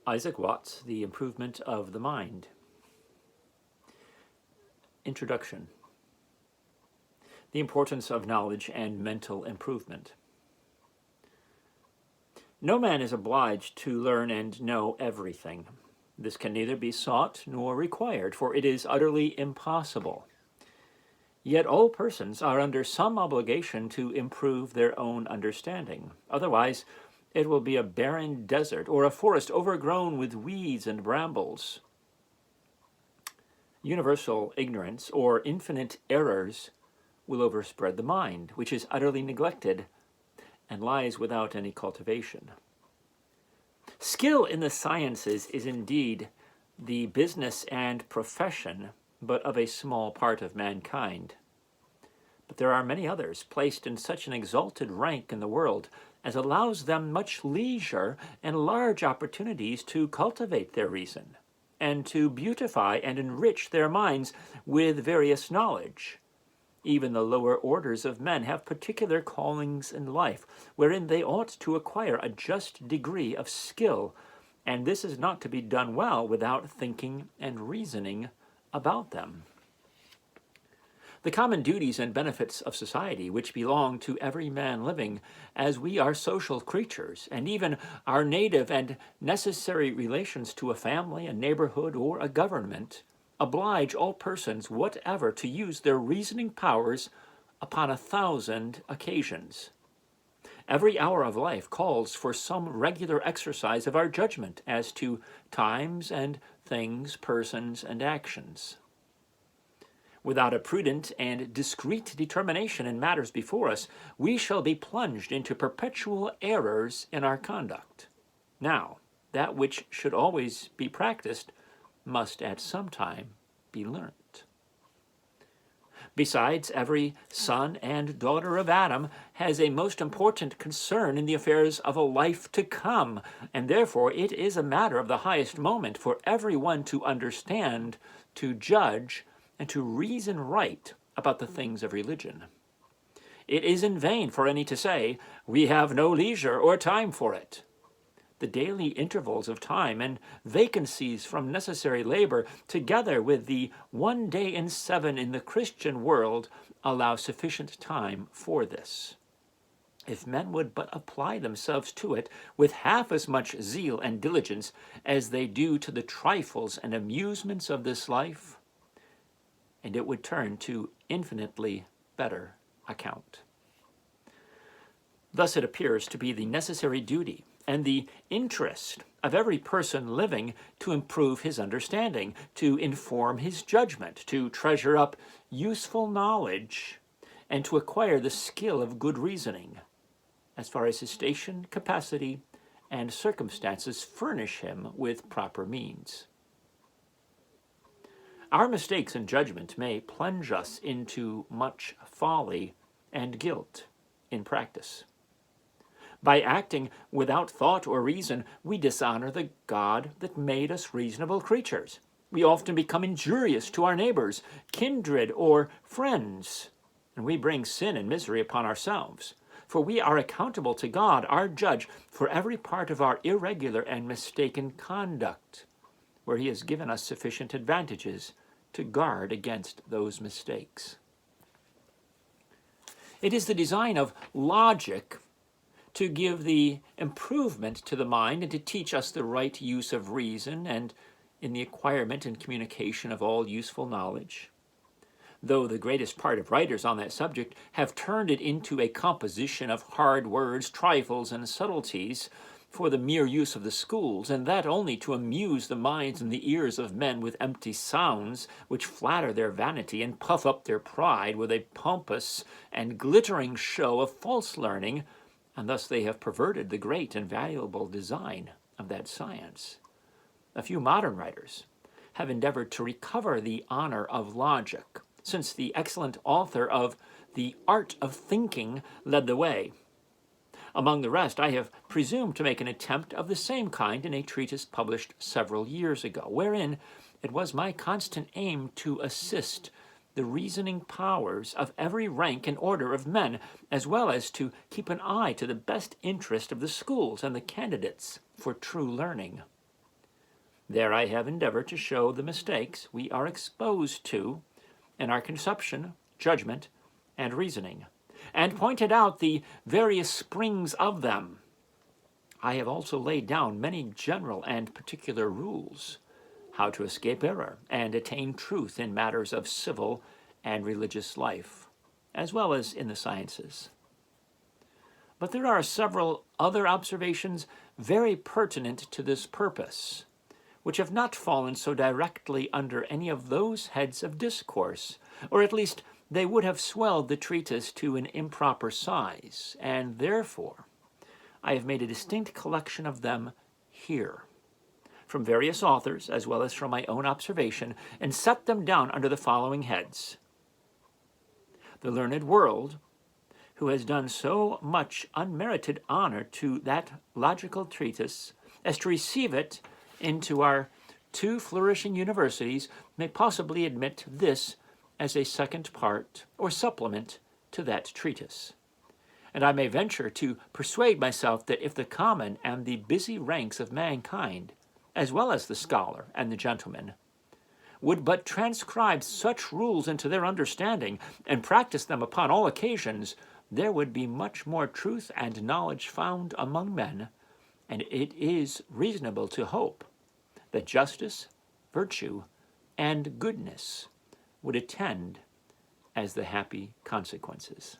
Isaac Watts, The Improvement of the Mind. Introduction. The importance of knowledge and mental improvement. No man is obliged to learn and know everything. This can neither be sought nor required, for it is utterly impossible. Yet all persons are under some obligation to improve their own understanding. Otherwise, it will be a barren desert or a forest overgrown with weeds and brambles. Universal ignorance or infinite errors will overspread the mind, which is utterly neglected and lies without any cultivation. Skill in the sciences is indeed the business and profession, but of a small part of mankind. But there are many others placed in such an exalted rank in the world as allows them much leisure and large opportunities to cultivate their reason, and to beautify and enrich their minds with various knowledge. Even the lower orders of men have particular callings in life, wherein they ought to acquire a just degree of skill, and this is not to be done well without thinking and reasoning about them. The common duties and benefits of society, which belong to every man living, as we are social creatures, and even our native and necessary relations to a family, a neighborhood, or a government, oblige all persons whatever to use their reasoning powers upon 1,000 occasions. Every hour of life calls for some regular exercise of our judgment as to times and things, persons, and actions. Without a prudent and discreet determination in matters before us, we shall be plunged into perpetual errors in our conduct. Now, that which should always be practiced must at some time be learnt. Besides, every son and daughter of Adam has a most important concern in the affairs of a life to come, and therefore it is a matter of the highest moment for everyone to understand, to judge, and to reason right about the things of religion. It is in vain for any to say, "We have no leisure or time for it." The daily intervals of time and vacancies from necessary labor, together with the 1 day in 7 in the Christian world, allow sufficient time for this. If men would but apply themselves to it with half as much zeal and diligence as they do to the trifles and amusements of this life, and it would turn to infinitely better account. Thus it appears to be the necessary duty and the interest of every person living to improve his understanding, to inform his judgment, to treasure up useful knowledge, and to acquire the skill of good reasoning, as far as his station, capacity, and circumstances furnish him with proper means. Our mistakes in judgment may plunge us into much folly and guilt in practice. By acting without thought or reason, we dishonor the God that made us reasonable creatures. We often become injurious to our neighbors, kindred, or friends, and we bring sin and misery upon ourselves. For we are accountable to God, our judge, for every part of our irregular and mistaken conduct, where he has given us sufficient advantages to guard against those mistakes. It is the design of logic to give the improvement to the mind and to teach us the right use of reason and in the acquirement and communication of all useful knowledge. Though the greatest part of writers on that subject have turned it into a composition of hard words, trifles, and subtleties for the mere use of the schools, and that only to amuse the minds and the ears of men with empty sounds, which flatter their vanity and puff up their pride with a pompous and glittering show of false learning, and thus they have perverted the great and valuable design of that science. A few modern writers have endeavored to recover the honor of logic, since the excellent author of The Art of Thinking led the way. Among the rest, I have presumed to make an attempt of the same kind in a treatise published several years ago, wherein it was my constant aim to assist the reasoning powers of every rank and order of men, as well as to keep an eye to the best interest of the schools and the candidates for true learning. There I have endeavored to show the mistakes we are exposed to in our conception, judgment, and reasoning, and pointed out the various springs of them. I have also laid down many general and particular rules, how to escape error and attain truth in matters of civil and religious life, as well as in the sciences. But there are several other observations very pertinent to this purpose, which have not fallen so directly under any of those heads of discourse, or at least they would have swelled the treatise to an improper size, and therefore I have made a distinct collection of them here, from various authors, as well as from my own observation, and set them down under the following heads. The learned world, who has done so much unmerited honor to that logical treatise as to receive it into our two flourishing universities, may possibly admit this as a second part or supplement to that treatise. And I may venture to persuade myself that if the common and the busy ranks of mankind, as well as the scholar and the gentleman, would but transcribe such rules into their understanding and practice them upon all occasions, there would be much more truth and knowledge found among men, and it is reasonable to hope that justice, virtue, and goodness would attend as the happy consequences.